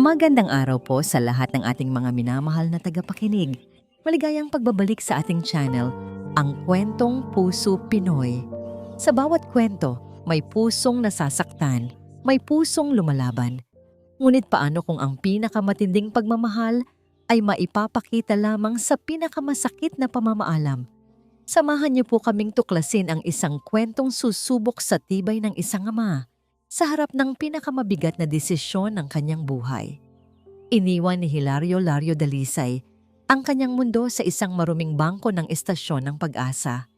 Magandang araw po sa lahat ng ating mga minamahal na tagapakinig. Maligayang pagbabalik sa ating channel, Ang Kwentong Puso Pinoy. Sa bawat kwento, may pusong nasasaktan, may pusong lumalaban. Ngunit paano kung ang pinakamatinding pagmamahal ay maipapakita lamang sa pinakamasakit na pamamaalam? Samahan niyo po kaming tuklasin ang isang kwentong susubok sa tibay ng isang ama sa harap ng pinakamabigat na desisyon ng kanyang buhay. Iniwan ni Hilario Lario Dalisay ang kanyang mundo sa isang maruming bangko ng estasyon ng Pag-asa.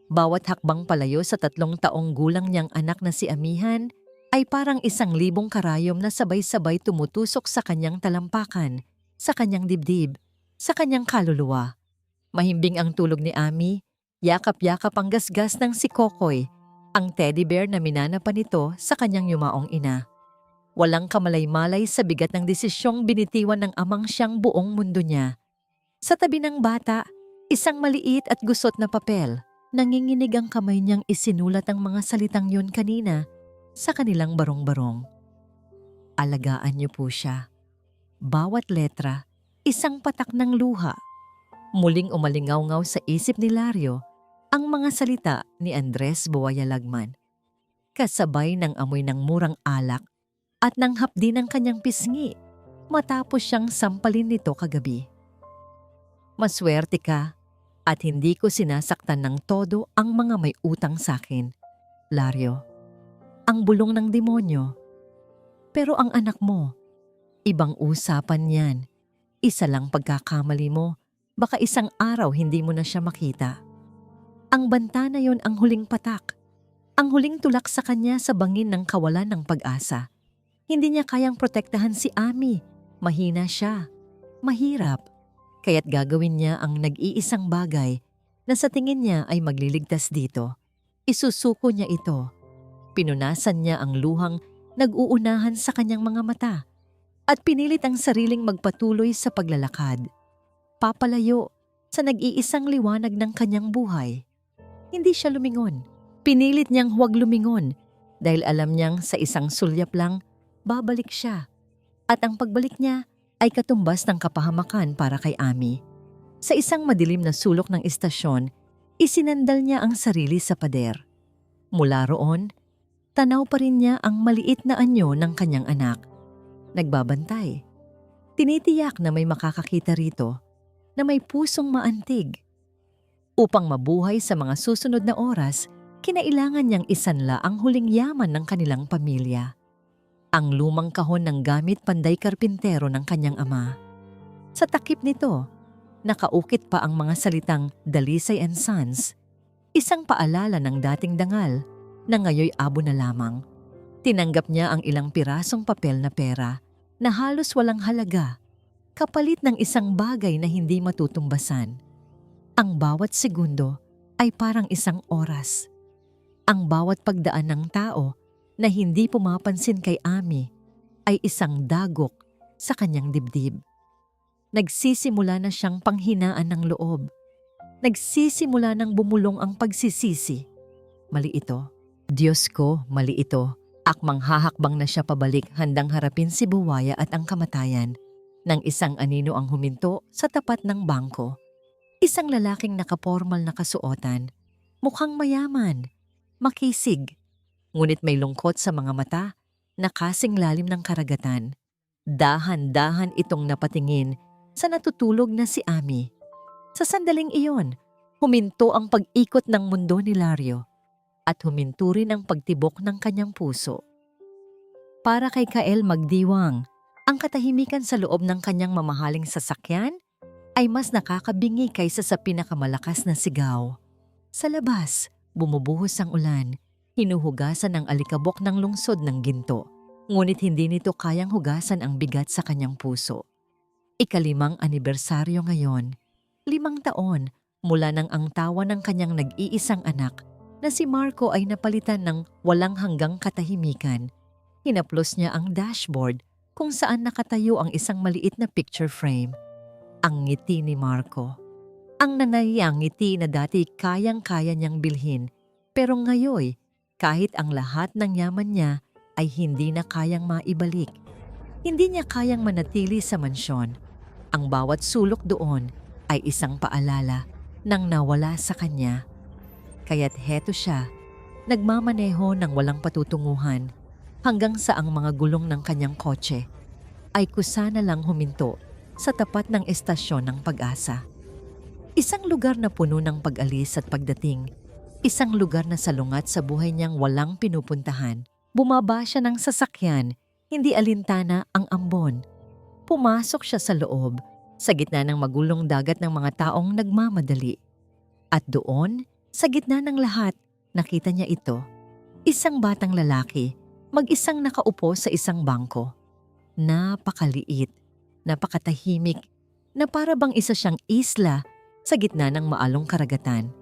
Bawat hakbang palayo sa 3 taong gulang niyang anak na si Amihan ay parang 1,000 karayom na sabay-sabay tumutusok sa kanyang talampakan, sa kanyang dibdib, sa kanyang kaluluwa. Mahimbing ang tulog ni Ami, yakap-yakap ang gasgas ng si Kokoy, ang teddy bear na minanapan nito sa kanyang yumaong ina. Walang kamalay-malay sa bigat ng desisyong binitiwan ng amang siyang buong mundo niya. Sa tabi ng bata, isang maliit at gusot na papel. Nanginginig ang kamay niyang isinulat ang mga salitang yun kanina sa kanilang barong-barong. Alagaan niyo po siya. Bawat letra, isang patak ng luha. Muling umalingaw-ngaw sa isip ni Lario ang mga salita ni Andres Buwaya Lagman. Kasabay ng amoy ng murang alak at ng hapdi ng kanyang pisngi matapos siyang sampalin nito kagabi. Maswerte ka at hindi ko sinasaktan ng todo ang mga may utang sakin, Lario. Ang bulong ng demonyo. Pero ang anak mo, ibang usapan yan. Isa lang pagkakamali mo, baka isang araw hindi mo na siya makita. Ang banta na yon ang huling patak. Ang huling tulak sa kanya sa bangin ng kawalan ng pag-asa. Hindi niya kayang protektahan si Ami. Mahina siya. Mahirap. Kaya't gagawin niya ang nag-iisang bagay na sa tingin niya ay magliligtas dito. Isusuko niya ito. Pinunasan niya ang luhang nag-uunahan sa kanyang mga mata at pinilit ang sariling magpatuloy sa paglalakad. Papalayo sa nag-iisang liwanag ng kanyang buhay. Hindi siya lumingon. Pinilit niyang huwag lumingon dahil alam niyang sa isang sulyap lang, babalik siya. At ang pagbalik niya ay katumbas ng kapahamakan para kay Ami. Sa isang madilim na sulok ng istasyon, isinandal niya ang sarili sa pader. Mula roon, tanaw pa rin niya ang maliit na anyo ng kanyang anak. Nagbabantay. Tinitiyak na may makakakita rito, na may pusong maantig. Upang mabuhay sa mga susunod na oras, kinailangan niyang isanla ang huling yaman ng kanilang pamilya. Ang lumang kahon ng gamit panday karpintero ng kanyang ama. Sa takip nito, nakaukit pa ang mga salitang Dalisay and Sons, isang paalala ng dating dangal na ngayoy abo na lamang. Tinanggap niya ang ilang pirasong papel na pera na halos walang halaga, kapalit ng isang bagay na hindi matutumbasan. Ang bawat segundo ay parang isang oras. Ang bawat pagdaan ng tao na hindi pumapansin kay Ami ay isang dagok sa kanyang dibdib. Nagsisimula na siyang panghinaan ng loob. Nagsisimula ng bumulong ang pagsisisi. Mali ito. Diyos ko, mali ito. Akmang hahakbang na siya pabalik handang harapin si Buwaya at ang kamatayan. Nang isang anino ang huminto sa tapat ng bangko. Isang lalaking nakapormal na kasuotan. Mukhang mayaman. Makisig. Ngunit may lungkot sa mga mata na kasing lalim ng karagatan. Dahan-dahan itong napatingin sa natutulog na si Ami. Sa sandaling iyon, huminto ang pag-ikot ng mundo ni Lario at huminto rin ang pagtibok ng kanyang puso. Para kay Kael Magdiwang, ang katahimikan sa loob ng kanyang mamahaling sasakyan ay mas nakakabingi kaysa sa pinakamalakas na sigaw. Sa labas, bumubuhos ang ulan. Hinuhugasan ang alikabok ng lungsod ng ginto, ngunit hindi nito kayang hugasan ang bigat sa kanyang puso. 5th anibersaryo ngayon, 5 taon mula nang ang tawa ng kanyang nag-iisang anak na si Marco ay napalitan ng walang hanggang katahimikan. Hinaplos niya ang dashboard kung saan nakatayo ang isang maliit na picture frame. Ang ngiti ni Marco. Ang nanayang ngiti na dati kayang-kaya niyang bilhin, pero ngayoy, kahit ang lahat ng yaman niya ay hindi na kayang maibalik. Hindi niya kayang manatili sa mansyon. Ang bawat sulok doon ay isang paalala ng nawala sa kanya. Kaya't heto siya, nagmamaneho ng walang patutunguhan hanggang sa ang mga gulong ng kanyang kotse ay kusa na lang huminto sa tapat ng estasyon ng Pag-asa. Isang lugar na puno ng pag-alis at pagdating. Isang lugar na salungat sa buhay niyang walang pinupuntahan. Bumaba siya ng sasakyan, hindi alintana ang ambon. Pumasok siya sa loob, sa gitna ng magulong dagat ng mga taong nagmamadali. At doon, sa gitna ng lahat, nakita niya ito. Isang batang lalaki, mag-isang nakaupo sa isang bangko. Napakaliit, napakatahimik, na para bang isa siyang isla sa gitna ng maalong karagatan.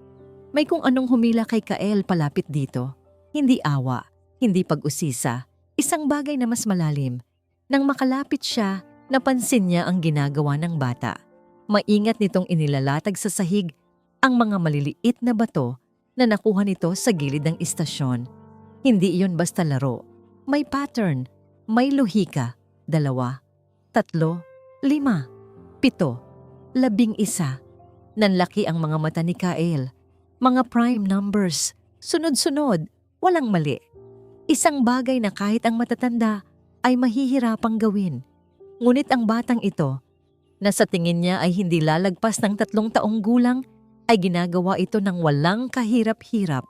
May kung anong humila kay Kael palapit dito. Hindi awa, hindi pag-usisa, isang bagay na mas malalim. Nang makalapit siya, napansin niya ang ginagawa ng bata. Maingat nitong inilalatag sa sahig ang mga maliliit na bato na nakuha nito sa gilid ng istasyon. Hindi iyon basta laro. May pattern, may lohika. 2, 3, 5, 7, 11. Nanlaki ang mga mata ni Kael. Mga prime numbers, sunod-sunod, walang mali. Isang bagay na kahit ang matatanda ay mahihirapang gawin. Ngunit ang batang ito, na sa tingin niya ay hindi lalagpas ng 3 taong gulang, ay ginagawa ito ng walang kahirap-hirap.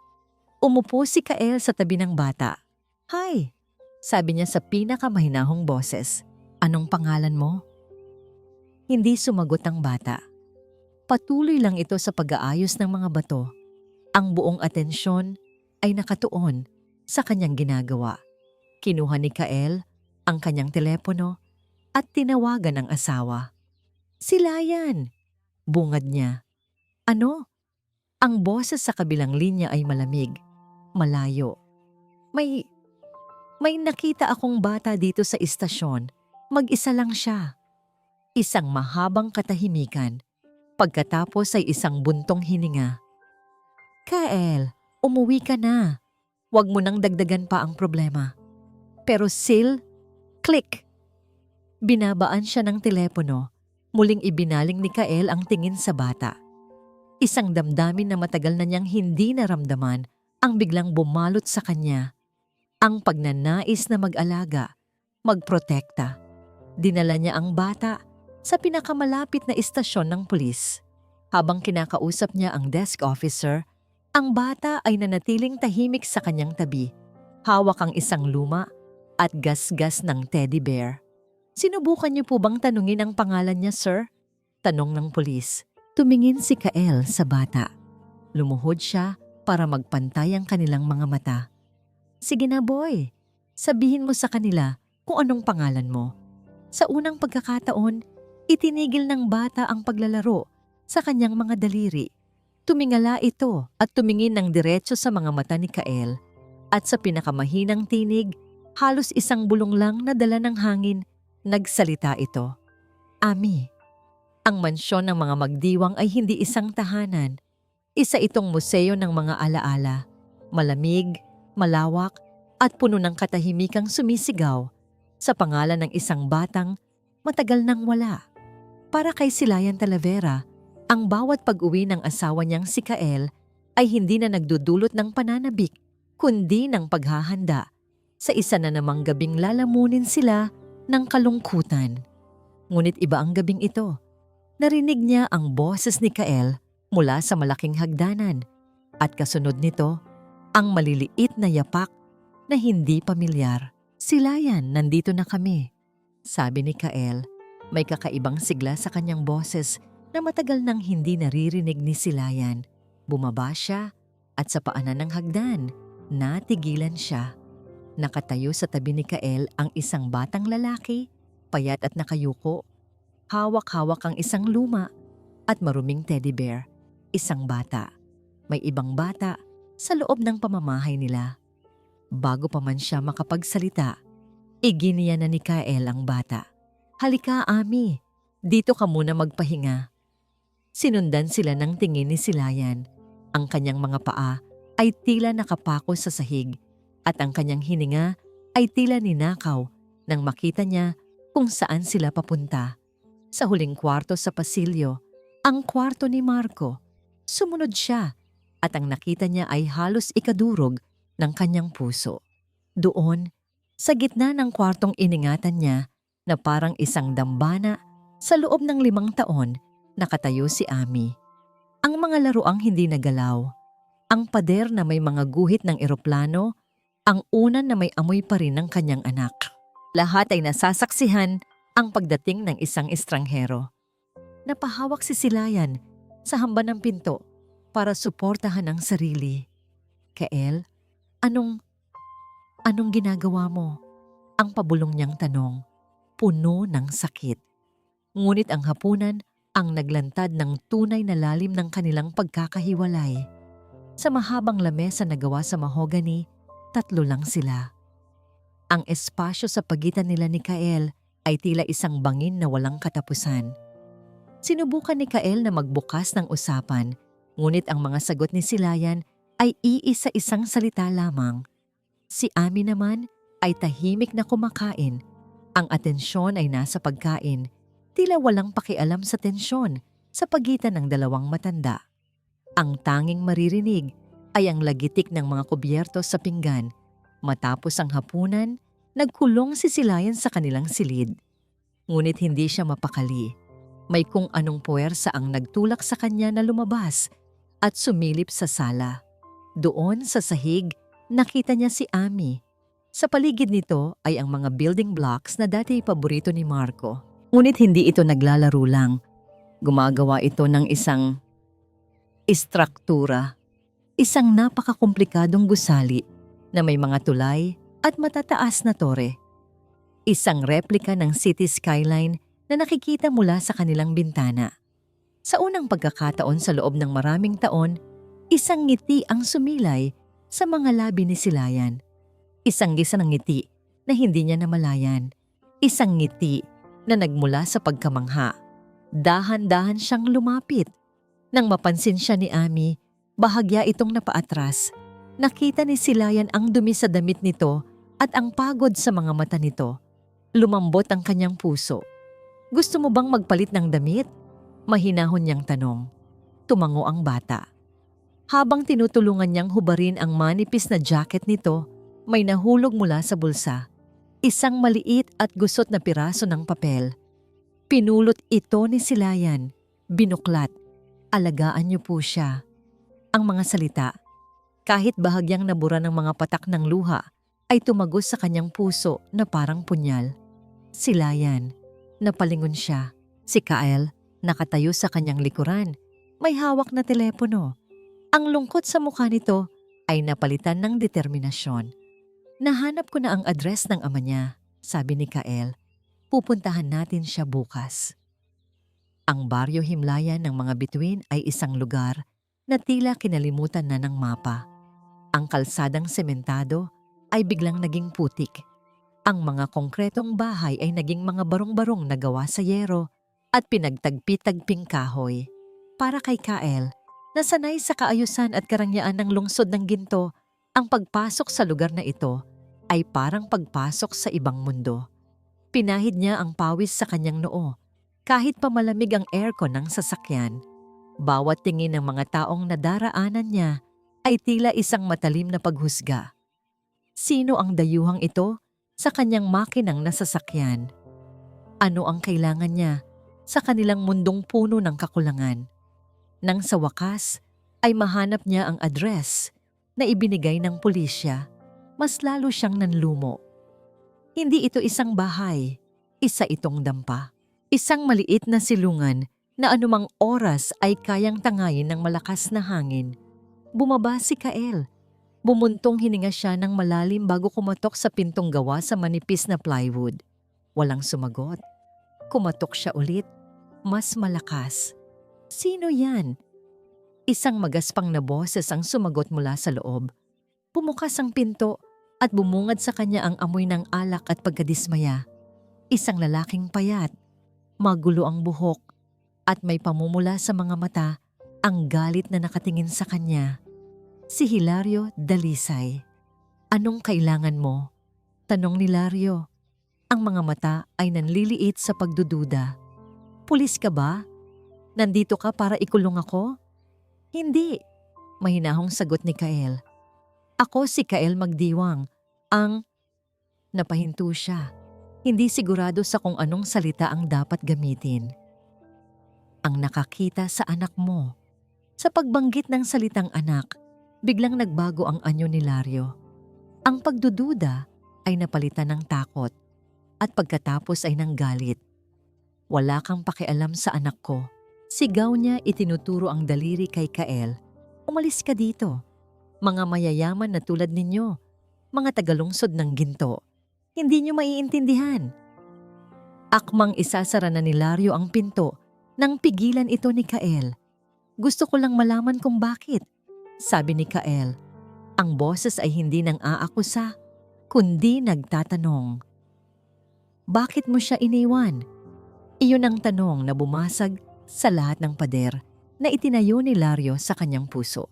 Umupo si Kael sa tabi ng bata. "Hi," sabi niya sa pinakamahinahong boses. "Anong pangalan mo?" Hindi sumagot ang bata. Patuloy lang ito sa pag-aayos ng mga bato. Ang buong atensyon ay nakatuon sa kanyang ginagawa. Kinuha ni Kael ang kanyang telepono at tinawagan ang asawa. "Sila yan," bungad niya. "Ano?" Ang boses sa kabilang linya ay malamig, malayo. May nakita akong bata dito sa istasyon. Mag-isa lang siya." Isang mahabang katahimikan. Pagkatapos ay isang buntong hininga. "Kael, umuwi ka na. Huwag mo nang dagdagan pa ang problema." Pero click. Binabaan siya ng telepono. Muling ibinaling ni Kael ang tingin sa bata. Isang damdamin na matagal na niyang hindi naramdaman ang biglang bumalot sa kanya. Ang pagnanais na mag-alaga, magprotekta. Dinala niya ang bata sa pinakamalapit na istasyon ng pulis. Habang kinakausap niya ang desk officer, ang bata ay nanatiling tahimik sa kanyang tabi. Hawak ang isang luma at gasgas ng teddy bear. "Sinubukan niyo po bang tanungin ang pangalan niya, sir?" tanong ng pulis. Tumingin si Kael sa bata. Lumuhod siya para magpantay ang kanilang mga mata. "Sige na boy, sabihin mo sa kanila kung anong pangalan mo." Sa unang pagkakataon, itinigil ng bata ang paglalaro sa kanyang mga daliri. Tumingala ito at tumingin ng diretso sa mga mata ni Kael. At sa pinakamahinang tinig, halos isang bulong lang na dala ng hangin, nagsalita ito. "Ami." Ang mansyon ng mga magdiwang ay hindi isang tahanan. Isa itong museo ng mga alaala. Malamig, malawak, at puno ng katahimikang sumisigaw sa pangalan ng isang batang matagal nang wala. Para kay Silayan Talavera, ang bawat pag-uwi ng asawa niyang si Kael ay hindi na nagdudulot ng pananabik, kundi ng paghahanda sa isa na namang gabing lalamunin sila ng kalungkutan. Ngunit iba ang gabing ito. Narinig niya ang boses ni Kael mula sa malaking hagdanan at kasunod nito, ang maliliit na yapak na hindi pamilyar. "Silayan, nandito na kami," sabi ni Kael. May kakaibang sigla sa kanyang boses na matagal nang hindi naririnig ni Silayan. Bumaba siya at sa paanan ng hagdan, natigilan siya. Nakatayo sa tabi ni Kael ang isang batang lalaki, payat at nakayuko. Hawak-hawak ang isang luma at maruming teddy bear. Isang bata. May ibang bata sa loob ng pamamahay nila. Bago pa man siya makapagsalita, iginiya na ni Kael ang bata. "Halika, Ami. Dito ka muna magpahinga." Sinundan sila ng tingin ni Silayan. Ang kanyang mga paa ay tila nakapako sa sahig at ang kanyang hininga ay tila ninakaw nang makita niya kung saan sila papunta. Sa huling kwarto sa pasilyo, ang kwarto ni Marco. Sumunod siya at ang nakita niya ay halos ikadurog ng kanyang puso. Doon, sa gitna ng kwartong iningatan niya na parang isang dambana, sa loob ng 5 taon, nakatayo si Ami. Ang mga laruang hindi nagalaw, ang pader na may mga guhit ng eroplano, ang unan na may amoy pa rin ng kanyang anak. Lahat ay nasasaksihan ang pagdating ng isang estranghero. Napahawak si Silayan sa hamban ng pinto para suportahan ang sarili. Kael, anong ginagawa mo? Ang pabulong niyang tanong, puno ng sakit. Ngunit ang hapunan ang naglantad ng tunay na lalim ng kanilang pagkakahiwalay. Sa mahabang lamesa na gawa sa mahogany, 3 lang sila. Ang espasyo sa pagitan nila ni Kael ay tila isang bangin na walang katapusan. Sinubukan ni Kael na magbukas ng usapan, ngunit ang mga sagot ni Silayan ay iisa-isang salita lamang. Si Ami naman ay tahimik na kumakain. Ang atensyon ay nasa pagkain. Tila walang pakialam sa tensyon sa pagitan ng 2 matanda. Ang tanging maririnig ay ang lagitik ng mga kubyerto sa pinggan. Matapos ang hapunan, nagkulong si Silayan sa kanilang silid. Ngunit hindi siya mapakali. May kung anong puwersa ang nagtulak sa kanya na lumabas at sumilip sa sala. Doon sa sahig, nakita niya si Ami. Sa paligid nito ay ang mga building blocks na dati paborito ni Marco. Ngunit hindi ito naglalaro lang. Gumagawa ito ng isang istruktura. Isang napakakomplikadong gusali na may mga tulay at matataas na tore. Isang replika ng city skyline na nakikita mula sa kanilang bintana. Sa unang pagkakataon sa loob ng maraming taon, isang ngiti ang sumilay sa mga labi ni Silayan. Isang gisa ng ngiti na hindi niya namalayan. Isang ngiti na nagmula sa pagkamangha. Dahan-dahan siyang lumapit. Nang mapansin siya ni Ami, bahagya itong napaatras. Nakita ni Silayan ang dumi sa damit nito at ang pagod sa mga mata nito. Lumambot ang kanyang puso. Gusto mo bang magpalit ng damit? Mahinahon niyang tanong. Tumango ang bata. Habang tinutulungan niyang hubarin ang manipis na jacket nito, may nahulog mula sa bulsa. Isang maliit at gusot na piraso ng papel. Pinulot ito ni Silayan. Binuklat. Alagaan niyo po siya. Ang mga salita, kahit bahagyang nabura ng mga patak ng luha, ay tumagos sa kanyang puso na parang punyal. Silayan. Napalingon siya. Si Kael, nakatayo sa kanyang likuran. May hawak na telepono. Ang lungkot sa mukha nito ay napalitan ng determinasyon. Nahanap ko na ang address ng ama niya, sabi ni Kael. Pupuntahan natin siya bukas. Ang baryo Himlayan ng mga bituin ay isang lugar na tila kinalimutan na ng mapa. Ang kalsadang sementado ay biglang naging putik. Ang mga konkretong bahay ay naging mga barong-barong na gawa sa yero at pinagtagpi-tagping kahoy. Para kay Kael, nasanay sa kaayusan at karangyaan ng lungsod ng ginto, ang pagpasok sa lugar na ito ay parang pagpasok sa ibang mundo. Pinahid niya ang pawis sa kanyang noo, kahit pa malamig ang aircon ng sasakyan. Bawat tingin ng mga taong nadaraanan niya ay tila isang matalim na paghusga. Sino ang dayuhang ito sa kanyang makinang nasasakyan? Ano ang kailangan niya sa kanilang mundong puno ng kakulangan? Nang sa wakas ay mahanap niya ang address na ibinigay ng pulisya, mas lalo siyang nanlumo. Hindi ito isang bahay, isa itong dampa. Isang maliit na silungan na anumang oras ay kayang tangayin ng malakas na hangin. Bumaba si Kael. Bumuntong hininga siya ng malalim bago kumatok sa pintong gawa sa manipis na plywood. Walang sumagot. Kumatok siya ulit, mas malakas. Sino yan? Isang magaspang na boses ang sumagot mula sa loob. Bumukas ang pinto at bumungad sa kanya ang amoy ng alak at pagkadismaya. Isang lalaking payat, magulo ang buhok, at may pamumula sa mga mata, ang galit na nakatingin sa kanya. Si Hilario Dalisay. Anong kailangan mo? Tanong ni Hilario. Ang mga mata ay nanliliit sa pagdududa. Pulis ka ba? Nandito ka para ikulong ako? Hindi, mahinahong sagot ni Kael. Ako si Kael Magdiwang, ang... Napahinto siya, hindi sigurado sa kung anong salita ang dapat gamitin. Ang nakakita sa anak mo. Sa pagbanggit ng salitang anak, biglang nagbago ang anyo ni Lario. Ang pagdududa ay napalitan ng takot at pagkatapos ay ng galit. Wala kang pakialam sa anak ko. Sigaw niya, itinuturo ang daliri kay Kael. Umalis ka dito. Mga mayayaman na tulad ninyo, mga tagalungsod ng ginto. Hindi niyo maiintindihan. Akmang isasara na ni Lario ang pinto nang pigilan ito ni Kael. Gusto ko lang malaman kung bakit, sabi ni Kael. Ang boses ay hindi nang aakusa, kundi nagtatanong. Bakit mo siya iniwan? Iyon ang tanong na bumasag sa lahat ng pader na itinayo ni Lario sa kanyang puso.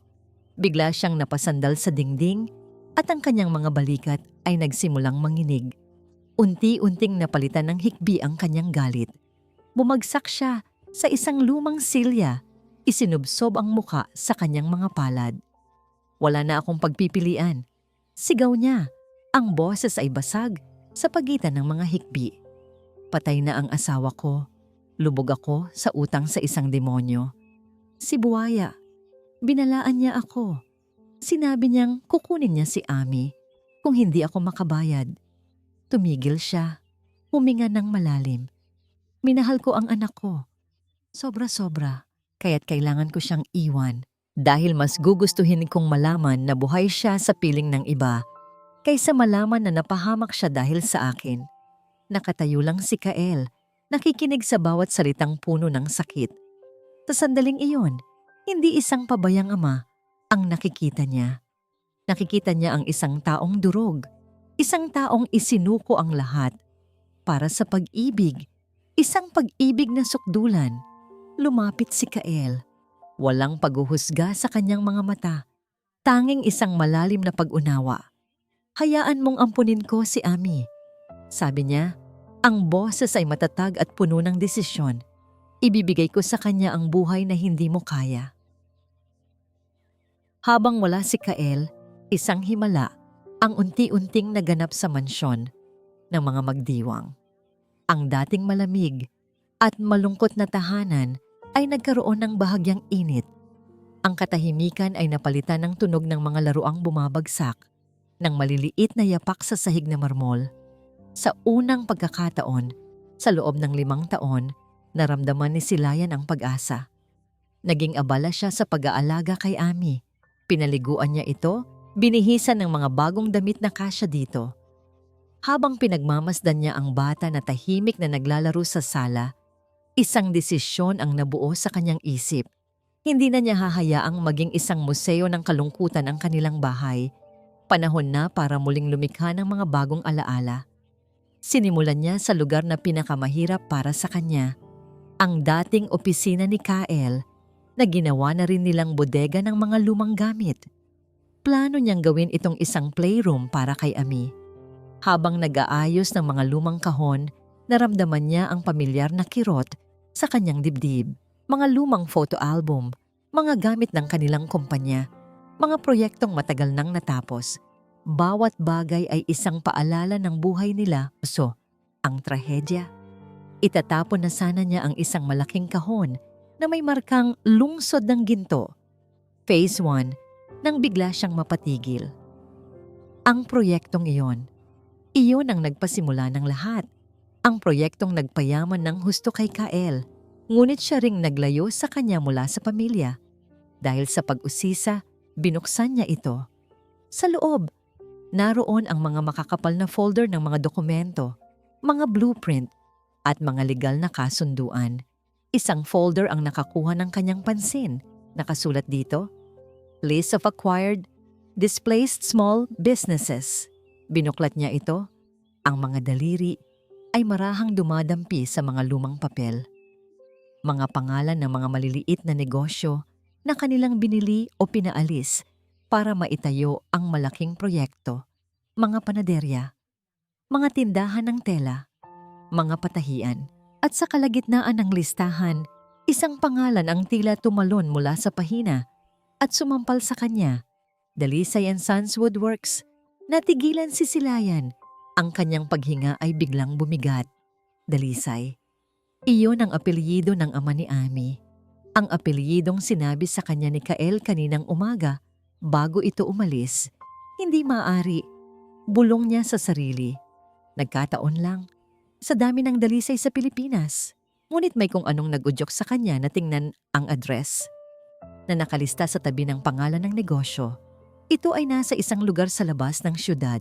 Bigla siyang napasandal sa dingding at ang kanyang mga balikat ay nagsimulang manginig. Unti-unting napalitan ng hikbi ang kanyang galit. Bumagsak siya sa isang lumang silya, isinubsob ang muka sa kanyang mga palad. Wala na akong pagpipilian. Sigaw niya. Ang boses ay basag sa pagitan ng mga hikbi. Patay na ang asawa ko. Lubog ako sa utang sa isang demonyo. Si Buwaya. Binalaan niya ako. Sinabi niyang kukunin niya si Ami kung hindi ako makabayad. Tumigil siya. Huminga ng malalim. Minahal ko ang anak ko. Sobra-sobra. Kaya't kailangan ko siyang iwan. Dahil mas gugustuhin kong malaman na buhay siya sa piling ng iba kaysa malaman na napahamak siya dahil sa akin. Nakatayo lang si Kael, nakikinig sa bawat salitang puno ng sakit. Sa sandaling iyon, hindi isang pabayang ama ang nakikita niya. Nakikita niya ang isang taong durog, isang taong isinuko ang lahat para sa pag-ibig, isang pag-ibig na sukdulan. Lumapit si Kael. Walang paghuhusga sa kanyang mga mata. Tanging isang malalim na pag-unawa. Hayaan mong ampunin ko si Ami. Sabi niya, ang boses ay matatag at puno ng desisyon. Ibibigay ko sa kanya ang buhay na hindi mo kaya. Habang wala si Kael, isang himala ang unti-unting naganap sa mansyon ng mga Magdiwang. Ang dating malamig at malungkot na tahanan ay nagkaroon ng bahagyang init. Ang katahimikan ay napalitan ng tunog ng mga laruang bumabagsak, ng maliliit na yapak sa sahig na marmol. Sa unang pagkakataon, sa loob ng 5 taon, naramdaman ni Silayan ang pag-asa. Naging abala siya sa pag-aalaga kay Ami. Pinaliguan niya ito, binihisan ng mga bagong damit na kasya dito. Habang pinagmamasdan niya ang bata na tahimik na naglalaro sa sala, isang desisyon ang nabuo sa kanyang isip. Hindi na niya hahayaang maging isang museo ng kalungkutan ang kanilang bahay. Panahon na para muling lumikha ng mga bagong alaala. Sinimulan niya sa lugar na pinakamahirap para sa kanya, ang dating opisina ni Kael, na ginawa na rin nilang bodega ng mga lumang gamit. Plano niyang gawin itong isang playroom para kay Ami. Habang nag-aayos ng mga lumang kahon, naramdaman niya ang pamilyar na kirot sa kanyang dibdib. Mga lumang photo album, mga gamit ng kanilang kumpanya, mga proyektong matagal nang natapos. Bawat bagay ay isang paalala ng buhay nila. So, ang trahedya. Itatapon na sana niya ang isang malaking kahon na may markang lungsod ng ginto. Phase 1, nang bigla siyang mapatigil. Ang proyektong iyon ang nagpasimula ng lahat. Ang proyektong nagpayaman ng husto kay Kael, ngunit siya ring naglayo sa kanya mula sa pamilya. Dahil sa pag-usisa, binuksan niya ito. Sa loob, naroon ang mga makakapal na folder ng mga dokumento, mga blueprint, at mga legal na kasunduan. Isang folder ang nakakuha ng kanyang pansin. Nakasulat dito, List of Acquired, Displaced Small Businesses. Binuklat niya ito. Ang mga daliri ay marahang dumadampi sa mga lumang papel. Mga pangalan ng mga maliliit na negosyo na kanilang binili o pinaalis para maitayo ang malaking proyekto, mga panaderya, mga tindahan ng tela, mga patahian. At sa kalagitnaan ng listahan, isang pangalan ang tila tumalon mula sa pahina at sumampal sa kanya. Dalisay and Sons Woodworks. Natigilan si Silayan. Ang kanyang paghinga ay biglang bumigat. Dalisay. Iyon ang apelyido ng ama ni Ami. Ang apelyidong sinabi sa kanya ni Kael kaninang umaga bago ito umalis. Hindi maaari. Bulong niya sa sarili. Nagkataon lang. Sa dami ng dalisay sa Pilipinas. Ngunit may kung anong nag-udyok sa kanya na tingnan ang address na nakalista sa tabi ng pangalan ng negosyo. Ito ay nasa isang lugar sa labas ng syudad.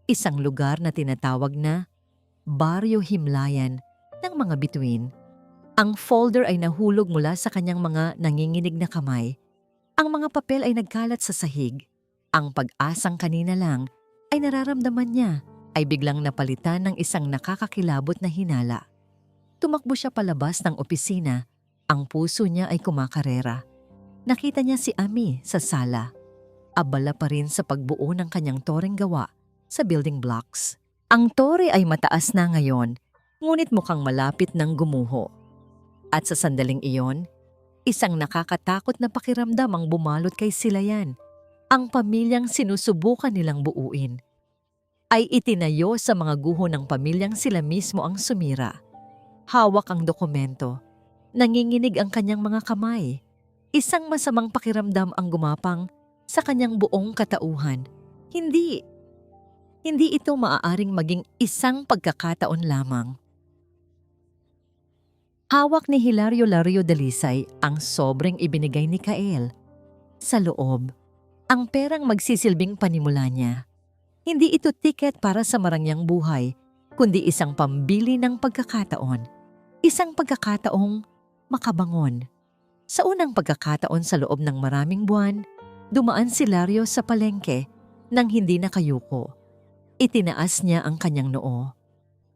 Isang lugar na tinatawag na Baryo Himlayan ng mga bituin. Ang folder ay nahulog mula sa kanyang mga nanginginig na kamay. Ang mga papel ay nagkalat sa sahig. Ang pag-asang kanina lang ay nararamdaman niya ay biglang napalitan ng isang nakakakilabot na hinala. Tumakbo siya palabas ng opisina. Ang puso niya ay kumakarera. Nakita niya si Ami sa sala. Abala pa rin sa pagbuo ng kanyang toreng gawa sa building blocks. Ang tore ay mataas na ngayon, ngunit mukhang malapit ng gumuho. At sa sandaling iyon, isang nakakatakot na pakiramdam ang bumalot kay Silayan. Ang pamilyang sinusubukan nilang buuin ay itinayo sa mga guho ng pamilyang sila mismo ang sumira. Hawak ang dokumento. Nanginginig ang kanyang mga kamay. Isang masamang pakiramdam ang gumapang sa kanyang buong katauhan. Hindi ito maaaring maging isang pagkakataon lamang. Hawak ni Hilario Lario Dalisay ang sobrang ibinigay ni Kael. Sa loob, ang perang magsisilbing panimula niya. Hindi ito tiket para sa marangyang buhay, kundi isang pambili ng pagkakataon. Isang pagkakataong makabangon. Sa unang pagkakataon sa loob ng maraming buwan, dumaan si Lario sa palengke nang hindi nakayuko. Itinaas niya ang kanyang noo.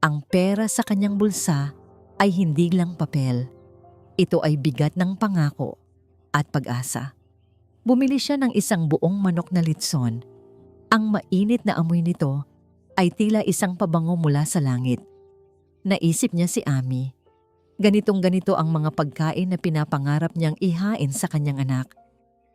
Ang pera sa kanyang bulsa ay hindi lang papel. Ito ay bigat ng pangako at pag-asa. Bumili siya ng isang buong manok na litson. Ang mainit na amoy nito ay tila isang pabango mula sa langit. Naisip niya si Ami. Ganitong-ganito ang mga pagkain na pinapangarap niyang ihain sa kanyang anak.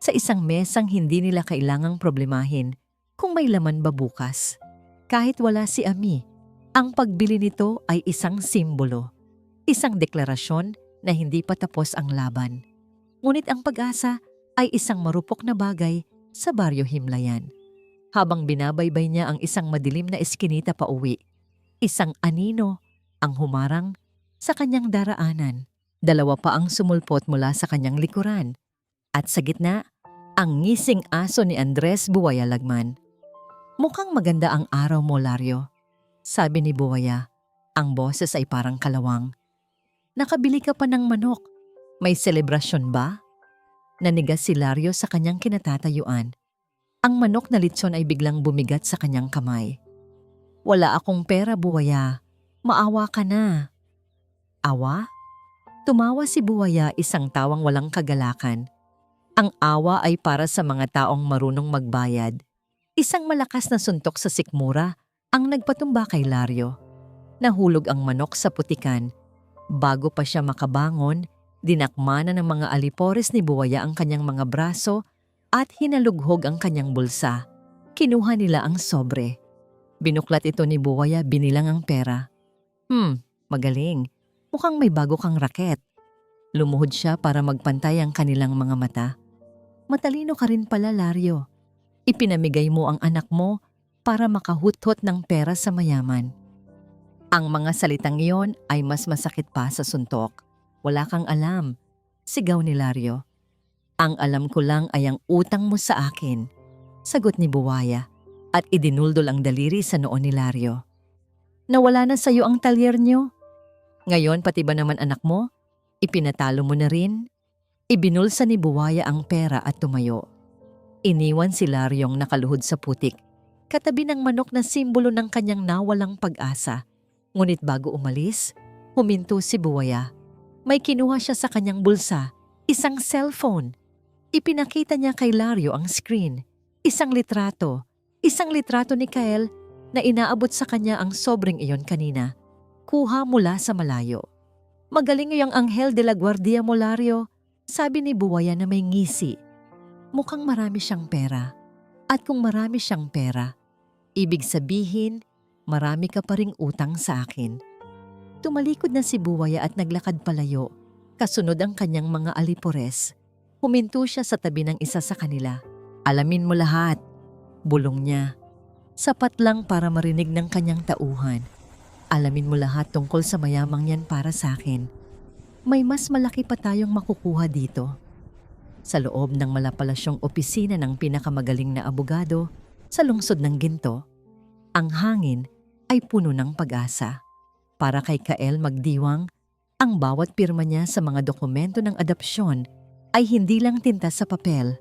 Sa isang mesang hindi nila kailangang problemahin kung may laman ba bukas. Kahit wala si Ami, ang pagbili nito ay isang simbolo. Isang deklarasyon na hindi pa tapos ang laban. Ngunit ang pag-asa ay isang marupok na bagay sa Baryo Himlayan. Habang binabaybay niya ang isang madilim na eskinita pa uwi, isang anino ang humarang sa kanyang daraanan. Dalawa pa ang sumulpot mula sa kanyang likuran. At sa gitna, ang ngising aso ni Andres Buwaya Lagman. Mukhang maganda ang araw mo, Lario, sabi ni Buwaya. Ang boses ay parang kalawang. Nakabili ka pa ng manok. May selebrasyon ba? Nanigas si Lario sa kanyang kinatatayuan. Ang manok na litson ay biglang bumigat sa kanyang kamay. Wala akong pera, Buwaya. Maawa ka na. Awa? Tumawa si Buwaya, isang tawang walang kagalakan. Ang awa ay para sa mga taong marunong magbayad. Isang malakas na suntok sa sikmura ang nagpatumba kay Lario. Nahulog ang manok sa putikan. Bago pa siya makabangon, dinakma na ng mga alipores ni Buwaya ang kanyang mga braso at hinalughog ang kanyang bulsa. Kinuha nila ang sobre. Binuklat ito ni Buwaya, binilang ang pera. Magaling. Mukhang may bago kang raket. Lumuhod siya para magpantay ang kanilang mga mata. Matalino ka rin pala, Lario. Ipinamigay mo ang anak mo para makahuthot ng pera sa mayaman. Ang mga salitang iyon ay mas masakit pa sa suntok. Wala kang alam, sigaw ni Lario. Ang alam ko lang ay ang utang mo sa akin, sagot ni Buwaya at idinuldol ang daliri sa noo ni Lario. Nawala na sa iyo ang talyer niyo? Ngayon pati ba naman anak mo? Ipinatalo mo na rin? Ibinulsa ni Buwaya ang pera at tumayo. Iniwan si Laryong nakaluhod sa putik, katabi ng manok na simbolo ng kanyang nawalang pag-asa. Ngunit bago umalis, huminto si Buwaya. May kinuha siya sa kanyang bulsa, isang cellphone. Ipinakita niya kay Lario ang screen. Isang litrato ni Kael na inaabot sa kanya ang sobrang iyon kanina, kuha mula sa malayo. Magaling yung Anghel de la Guardia Molario, sabi ni Buwaya na may ngisi. Mukhang marami siyang pera. At kung marami siyang pera, ibig sabihin, marami ka pa ring utang sa akin. Tumalikod na si Buwaya at naglakad palayo. Kasunod ang kanyang mga alipores. Huminto siya sa tabi ng isa sa kanila. Alamin mo lahat, bulong niya. Sapat lang para marinig ng kanyang tauhan. Alamin mo lahat tungkol sa mayamang yan para sa akin. May mas malaki pa tayong makukuha dito. Sa loob ng malapalasyong opisina ng pinakamagaling na abogado sa lungsod ng Ginto, ang hangin ay puno ng pag-asa. Para kay Kael Magdiwang, ang bawat pirma niya sa mga dokumento ng adopsyon ay hindi lang tinta sa papel.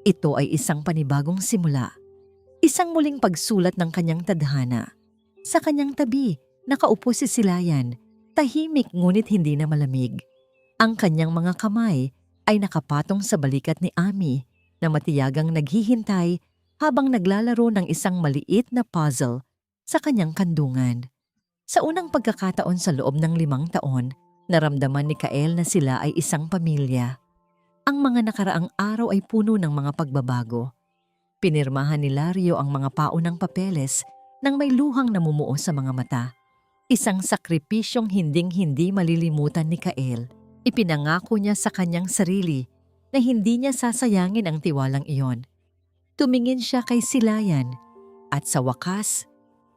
Ito ay isang panibagong simula. Isang muling pagsulat ng kanyang tadhana. Sa kanyang tabi, nakaupo si Silayan, tahimik ngunit hindi na malamig. Ang kanyang mga kamay ay nakapatong sa balikat ni Ami na matiyagang naghihintay habang naglalaro ng isang maliit na puzzle sa kanyang kandungan. Sa unang pagkakataon sa loob ng 5 taon, naramdaman ni Kael na sila ay isang pamilya. Ang mga nakaraang araw ay puno ng mga pagbabago. Pinirmahan ni Lario ang mga paunang papeles nang may luhang namumuo sa mga mata. Isang sakripisyong hinding-hindi malilimutan ni Kael. Ipinangako niya sa kanyang sarili na hindi niya sasayangin ang tiwalang iyon. Tumingin siya kay Silayan at sa wakas,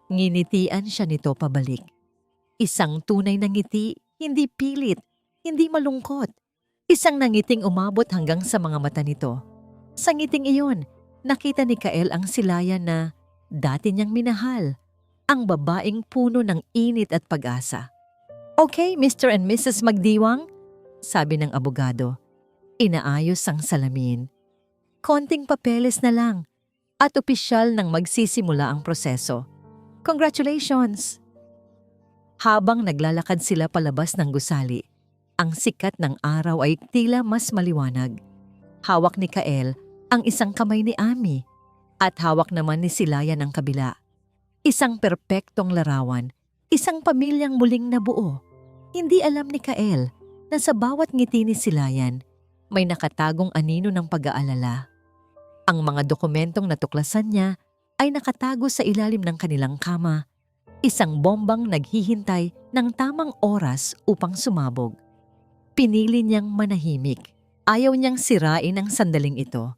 nginitian siya nito pabalik. Isang tunay na ngiti, hindi pilit, hindi malungkot. Isang nangiting umabot hanggang sa mga mata nito. Sa ngiting iyon, nakita ni Kael ang Silayan na dati niyang minahal, ang babaeng puno ng init at pag-asa. Okay, Mr. and Mrs. Magdiwang, sabi ng abogado. Inaayos ang salamin. Konting papeles na lang at opisyal nang magsisimula ang proseso. Congratulations! Habang naglalakad sila palabas ng gusali, ang sikat ng araw ay tila mas maliwanag. Hawak ni Kael ang isang kamay ni Ami at hawak naman ni Silayan ang kabila. Isang perpektong larawan, isang pamilyang muling nabuo. Hindi alam ni Kael na sa bawat ngiti ni Silayan, may nakatagong anino ng pag-aalala. Ang mga dokumentong natuklasan niya ay nakatago sa ilalim ng kanilang kama, isang bombang naghihintay ng tamang oras upang sumabog. Pinili niyang manahimik. Ayaw niyang sirain ang sandaling ito.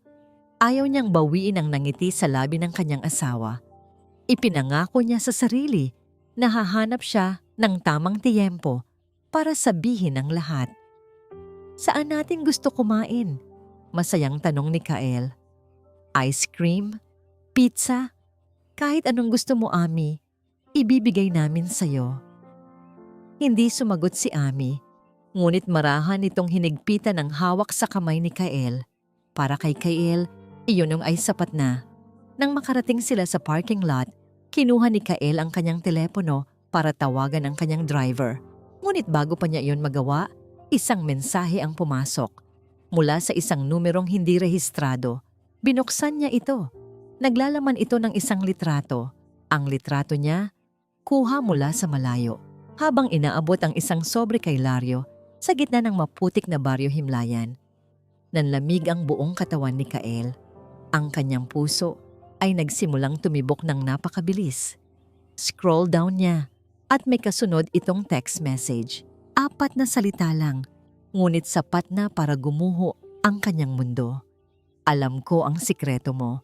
Ayaw niyang bawiin ang nangiti sa labi ng kanyang asawa. Ipinangako niya sa sarili na hahanap siya ng tamang tiyempo para sabihin ang lahat. Saan natin gusto kumain? Masayang tanong ni Kael. Ice cream? Pizza? Kahit anong gusto mo, Ami, ibibigay namin sa'yo. Hindi sumagot si Ami, ngunit marahan itong hinigpitan ng hawak sa kamay ni Kael. Para kay Kael, iyon ay sapat na. Nang makarating sila sa parking lot, kinuha ni Kael ang kanyang telepono para tawagan ang kanyang driver. Ngunit bago pa niya iyon magawa, isang mensahe ang pumasok. Mula sa isang numerong hindi rehistrado. Binuksan niya ito. Naglalaman ito ng isang litrato. Ang litrato niya, kuha mula sa malayo. Habang inaabot ang isang sobre kay Lario sa gitna ng maputik na baryo Himlayan. Nanlamig ang buong katawan ni Kael. Ang kanyang puso ay nagsimulang tumibok ng napakabilis. Scroll down niya. At may kasunod itong text message. 4 na salita lang, ngunit sapat na para gumuho ang kanyang mundo. Alam ko ang sikreto mo.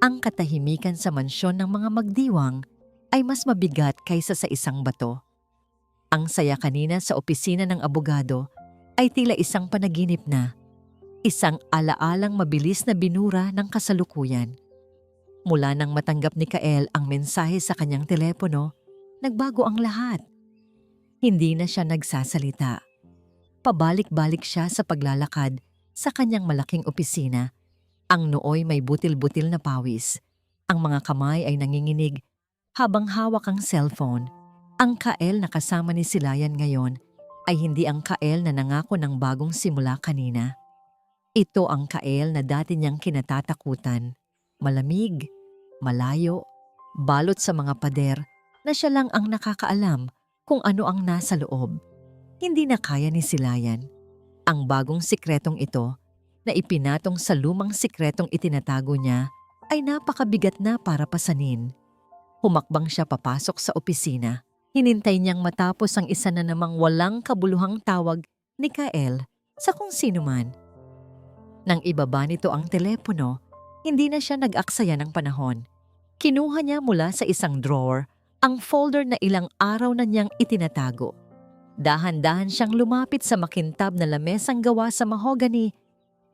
Ang katahimikan sa mansyon ng mga Magdiwang ay mas mabigat kaysa sa isang bato. Ang saya kanina sa opisina ng abogado ay tila isang panaginip na. Isang alaalang mabilis na binura ng kasalukuyan. Mula nang matanggap ni Kael ang mensahe sa kanyang telepono, nagbago ang lahat. Hindi na siya nagsasalita. Pabalik-balik siya sa paglalakad sa kanyang malaking opisina. Ang nooy may butil-butil na pawis. Ang mga kamay ay nanginginig habang hawak ang cellphone. Ang Kael na kasama ni Silayan ngayon ay hindi ang Kael na nangako ng bagong simula kanina. Ito ang Kael na dati niyang kinatatakutan. Malamig, malayo, balot sa mga pader na siya lang ang nakakaalam kung ano ang nasa loob. Hindi na kaya ni Silayan. Ang bagong sikretong ito na ipinatong sa lumang sikretong itinatago niya ay napakabigat na para pasanin. Humakbang siya papasok sa opisina. Hinintay niyang matapos ang isa na namang walang kabuluhang tawag ni Kael sa kung sino man. Nang ibaba nito ang telepono, hindi na siya nag-aksaya ng panahon. Kinuha niya mula sa isang drawer ang folder na ilang araw na niyang itinatago. Dahan-dahan siyang lumapit sa makintab na lamesang gawa sa mahogany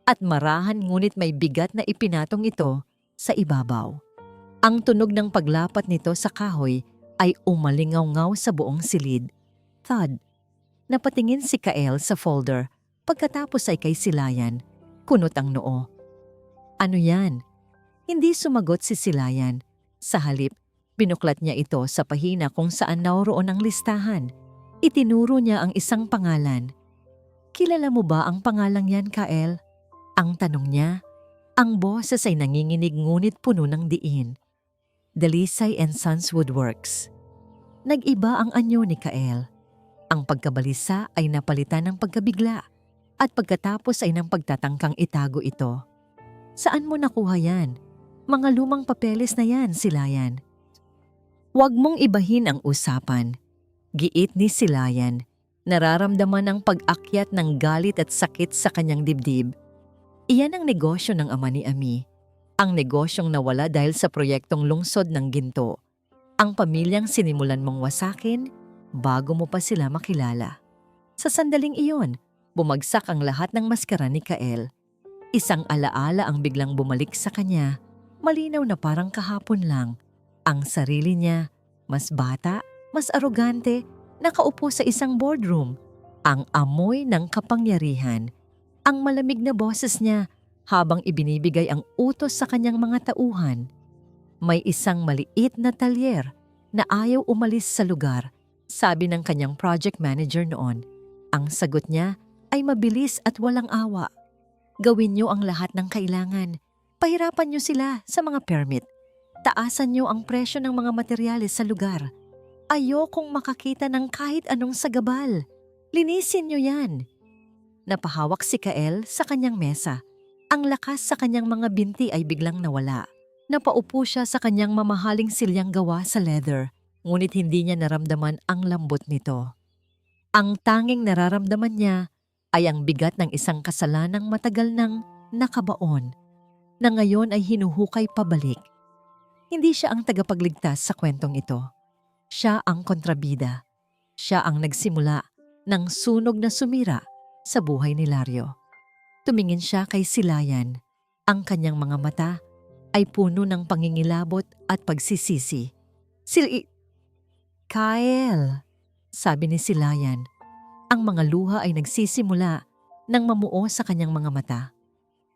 at marahan ngunit may bigat na ipinatong ito sa ibabaw. Ang tunog ng paglapat nito sa kahoy ay umalingaw-ngaw sa buong silid. Thud. Napatingin si Kael sa folder pagkatapos ay kay Silayan. Kunot ang noo. Ano yan? Hindi sumagot si Silayan. Sa halip, binuklat niya ito sa pahina kung saan naroon ang listahan. Itinuro niya ang isang pangalan. Kilala mo ba ang pangalang yan, Kael? Ang tanong niya. Ang boses ay nanginginig ngunit puno ng diin. Dalisay and Sons Woodworks. Nag-iba ang anyo ni Kael. Ang pagkabalisa ay napalitan ng pagkabigla at pagkatapos ay ng pagtatangkang itago ito. Saan mo nakuha yan? Mga lumang papeles na yan, Silayan. Huwag mong ibahin ang usapan. Giit ni Silayan. Nararamdaman ang pag-akyat ng galit at sakit sa kanyang dibdib. Iyan ang negosyo ng ama ni Ami. Ang negosyong nawala dahil sa proyektong lungsod ng ginto. Ang pamilyang sinimulan mong wasakin bago mo pa sila makilala. Sa sandaling iyon, bumagsak ang lahat ng maskara ni Kael. Isang alaala ang biglang bumalik sa kanya, malinaw na parang kahapon lang. Ang sarili niya, mas bata, mas arogante, nakaupo sa isang boardroom. Ang amoy ng kapangyarihan. Ang malamig na boses niya habang ibinibigay ang utos sa kanyang mga tauhan. May isang maliit na talyer na ayaw umalis sa lugar, sabi ng kanyang project manager noon. Ang sagot niya ay mabilis at walang awa. Gawin niyo ang lahat ng kailangan. Pahirapan niyo sila sa mga permit. Taasan niyo ang presyo ng mga materyales sa lugar. Ayokong makakita ng kahit anong sagabal. Linisin niyo yan. Napahawak si Kael sa kanyang mesa. Ang lakas sa kanyang mga binti ay biglang nawala. Napaupo siya sa kanyang mamahaling silyang gawa sa leather, ngunit hindi niya naramdaman ang lambot nito. Ang tanging nararamdaman niya ay ang bigat ng isang kasalanang matagal nang nakabaon, na ngayon ay hinuhukay pabalik. Hindi siya ang tagapagligtas sa kwentong ito. Siya ang kontrabida. Siya ang nagsimula ng sunog na sumira sa buhay ni Lario. Tumingin siya kay Silayan. Ang kanyang mga mata ay puno ng pangingilabot at pagsisisi. Kael, sabi ni Silayan. Ang mga luha ay nagsisimula nang mamuo sa kanyang mga mata.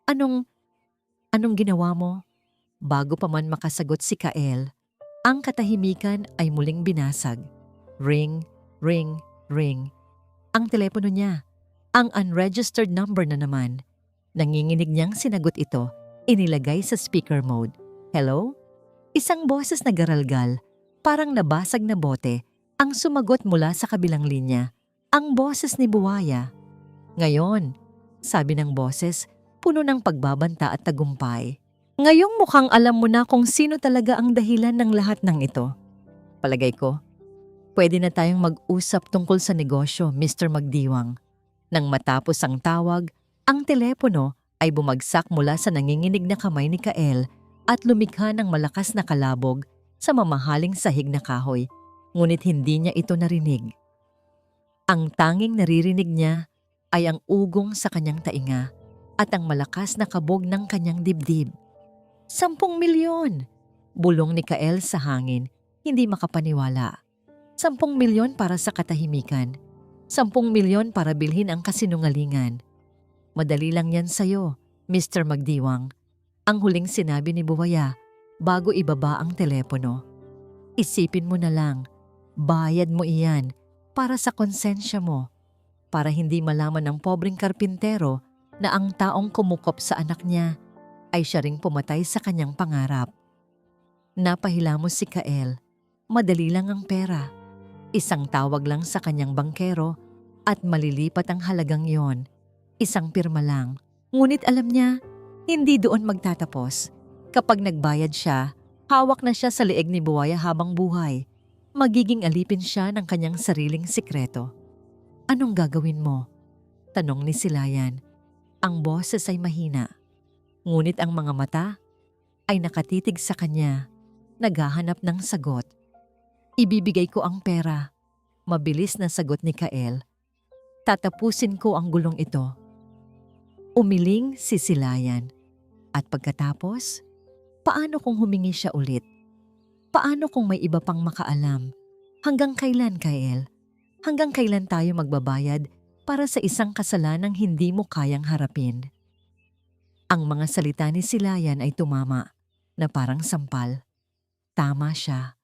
Anong ginawa mo? Bago pa man makasagot si Kael, ang katahimikan ay muling binasag. Ring, ring, ring. Ang telepono niya. Ang unregistered number na naman. Nanginginig niyang sinagot ito, inilagay sa speaker mode. Hello? Isang boses na garalgal, parang nabasag na bote, ang sumagot mula sa kabilang linya. Ang boses ni Buwaya. Ngayon, sabi ng boses, puno ng pagbabanta at tagumpay. Ngayong mukhang alam mo na kung sino talaga ang dahilan ng lahat ng ito. Palagay ko, pwede na tayong mag-usap tungkol sa negosyo, Mr. Magdiwang. Nang matapos ang tawag, ang telepono ay bumagsak mula sa nanginginig na kamay ni Kael at lumikha ng malakas na kalabog sa mamahaling sahig na kahoy, ngunit hindi niya ito narinig. Ang tanging naririnig niya ay ang ugong sa kanyang tainga at ang malakas na kabog ng kanyang dibdib. 10 milyon! Bulong ni Kael sa hangin, hindi makapaniwala. 10 milyon para sa katahimikan. 10 milyon para bilhin ang kasinungalingan. Madali lang yan sa'yo, Mr. Magdiwang. Ang huling sinabi ni Buwaya bago ibaba ang telepono. Isipin mo na lang, bayad mo iyan para sa konsensya mo, para hindi malaman ng pobreng karpintero na ang taong kumukop sa anak niya ay siya ring pumatay sa kanyang pangarap. Napahilamos si Kael. Madali lang ang pera. Isang tawag lang sa kanyang bangkero at malilipat ang halagang yon. Isang pirma lang. Ngunit alam niya, hindi doon magtatapos. Kapag nagbayad siya, hawak na siya sa leeg ni Buwaya habang buhay. Magiging alipin siya ng kanyang sariling sikreto. Anong gagawin mo? Tanong ni Silayan. Ang boses ay mahina. Ngunit ang mga mata ay nakatitig sa kanya, naghahanap ng sagot. Ibibigay ko ang pera. Mabilis na sagot ni Kael. Tatapusin ko ang gulong ito. Umiling si Silayan. At pagkatapos, paano kung humingi siya ulit? Paano kung may iba pang makaalam? Hanggang kailan, Kael? Hanggang kailan tayo magbabayad para sa isang kasalanang hindi mo kayang harapin? Ang mga salita ni Silayan ay tumama na parang sampal. Tama siya.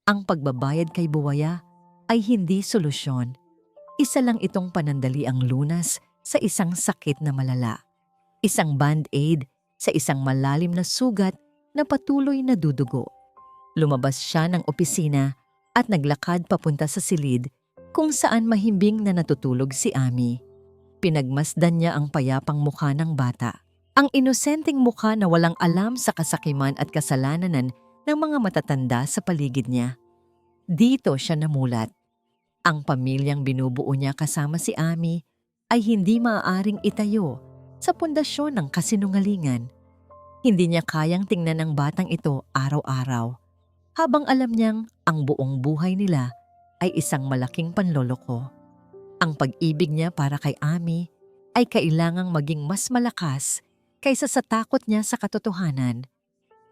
Ang pagbabayad kay Buwaya ay hindi solusyon. Isa lang itong panandaliang lunas sa isang sakit na malala. Isang band-aid sa isang malalim na sugat na patuloy na dudugo. Lumabas siya ng opisina at naglakad papunta sa silid kung saan mahimbing na natutulog si Ami. Pinagmasdan niya ang payapang mukha ng bata. Ang inosenteng mukha na walang alam sa kasakiman at kasalanan ng mga matatanda sa paligid niya. Dito siya namulat. Ang pamilyang binubuo niya kasama si Ami ay hindi maaaring itayo sa pundasyon ng kasinungalingan. Hindi niya kayang tingnan ang batang ito araw-araw, habang alam niyang ang buong buhay nila ay isang malaking panloloko. Ang pag-ibig niya para kay Ami ay kailangang maging mas malakas kaysa sa takot niya sa katotohanan.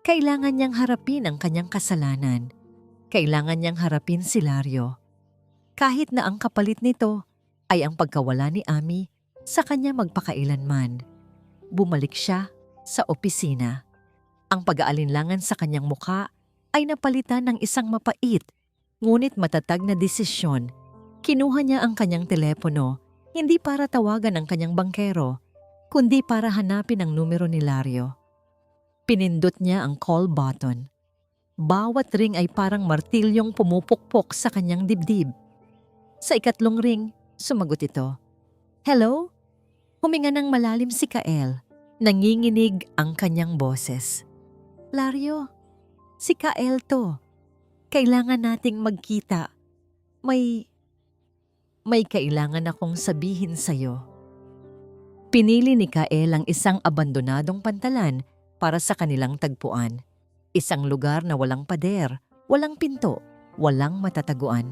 Kailangan niyang harapin ang kanyang kasalanan. Kailangan niyang harapin si Lario. Kahit na ang kapalit nito ay ang pagkawala ni Ami sa kanya magpakailanman. Bumalik siya sa opisina. Ang pag-aalinlangan sa kanyang mukha ay napalitan ng isang mapait, ngunit matatag na desisyon. Kinuha niya ang kanyang telepono, hindi para tawagan ang kanyang bangkero, kundi para hanapin ang numero ni Lario. Pinindot niya ang call button. Bawat ring ay parang martilyong pumupukpok sa kanyang dibdib. Sa ikatlong ring, sumagot ito. Hello? Huminga ng malalim si Kael. Nanginginig ang kanyang boses. Lario, si Kael to. Kailangan nating magkita. May kailangan akong sabihin sa'yo. Pinili ni Kael ang isang abandonadong pantalan para sa kanilang tagpuan. Isang lugar na walang pader, walang pinto, walang matataguan.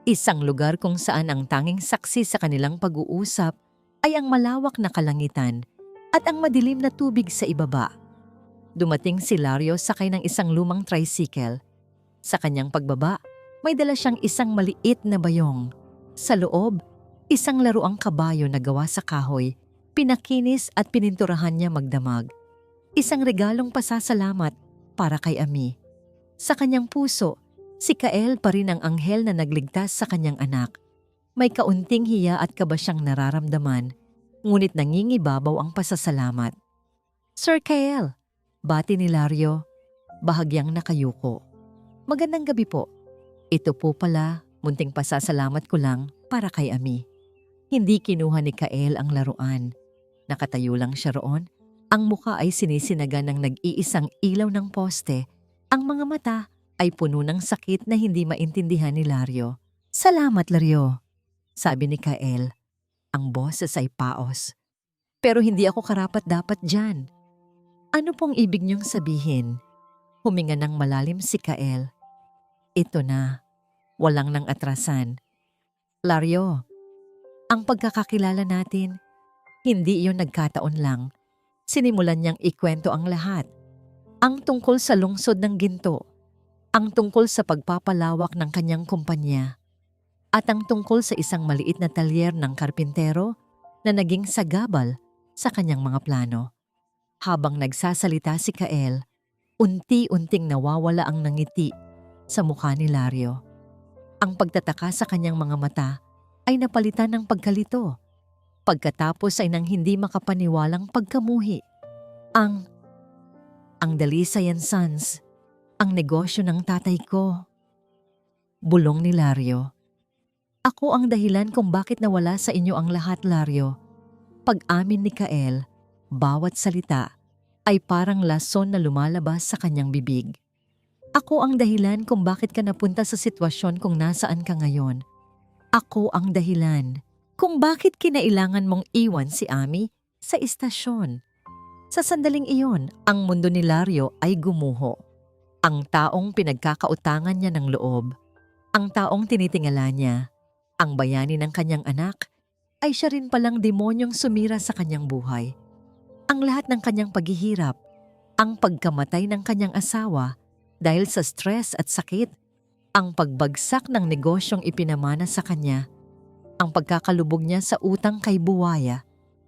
Isang lugar kung saan ang tanging saksi sa kanilang pag-uusap ay ang malawak na kalangitan at ang madilim na tubig sa ibaba. Dumating si Lario sakay ng isang lumang tricycle. Sa kanyang pagbaba, may dala siyang isang maliit na bayong. Sa loob, isang laruang kabayo na gawa sa kahoy, pinakinis at pininturahan niya magdamag. Isang regalong pasasalamat para kay Ami. Sa kanyang puso, si Kael pa rin ang anghel na nagligtas sa kanyang anak. May kaunting hiya at kaba siyang nararamdaman, ngunit nangingibabaw ang pasasalamat. Sir Kael, bati ni Lario, bahagyang nakayuko. Magandang gabi po. Ito po pala, munting pasasalamat ko lang para kay Ami. Hindi kinuha ni Kael ang laruan. Nakatayo lang siya roon. Ang mukha ay sinisinaga ng nag-iisang ilaw ng poste. Ang mga mata ay puno ng sakit na hindi maintindihan ni Lario. Salamat, Lario, sabi ni Kael. Ang boses ay paos. Pero hindi ako karapat-dapat dyan. Ano pong ibig niyong sabihin? Huminga ng malalim si Kael. Ito na, walang nang atrasan. Lario, ang pagkakakilala natin, hindi iyon nagkataon lang. Sinimulan niyang ikwento ang lahat. Ang tungkol sa lungsod ng ginto, ang tungkol sa pagpapalawak ng kanyang kumpanya, at ang tungkol sa isang maliit na talyer ng karpintero na naging sagabal sa kanyang mga plano. Habang nagsasalita si Kael, unti-unting nawawala ang nangiti sa mukha ni Lario. Ang pagtataka sa kanyang mga mata ay napalitan ng pagkalito. Pagkatapos ay nang hindi makapaniwalang pagkamuhi. Ang Dalisay and Sons, Ang negosyo ng tatay ko. Bulong ni Lario. Ako ang dahilan kung bakit nawala sa inyo ang lahat, Lario. Pag-amin ni Kael, bawat salita ay parang lason na lumalabas sa kanyang bibig. Ako ang dahilan kung bakit ka napunta sa sitwasyon kung nasaan ka ngayon. Ako ang dahilan kung bakit kinailangan mong iwan si Ami sa istasyon. Sa sandaling iyon, ang mundo ni Lario ay gumuho. Ang taong pinagkakautangan niya ng loob, ang taong tinitingala niya, ang bayani ng kanyang anak, ay siya rin palang demonyong sumira sa kanyang buhay. Ang lahat ng kanyang paghihirap, ang pagkamatay ng kanyang asawa dahil sa stress at sakit, ang pagbagsak ng negosyong ipinamana sa kanya, ang pagkakalubog niya sa utang kay Buwaya,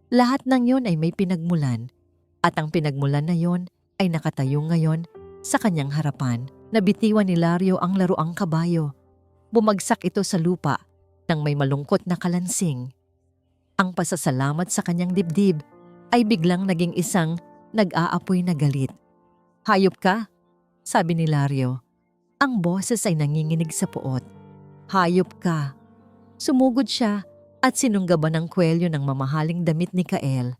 lahat ng yon ay may pinagmulan at ang pinagmulan na yon ay nakatayo ngayon sa kanyang harapan. Nabitiwan ni Lario ang laruang kabayo. Bumagsak ito sa lupa nang may malungkot na kalansing. Ang pasasalamat sa kanyang dibdib ay biglang naging isang nag-aapoy na galit. Hayop ka, sabi ni Lario. Ang boses ay nanginginig sa puot. Hayop ka. Sumugod siya at sinunggaban ng kwelyo ng mamahaling damit ni Kael.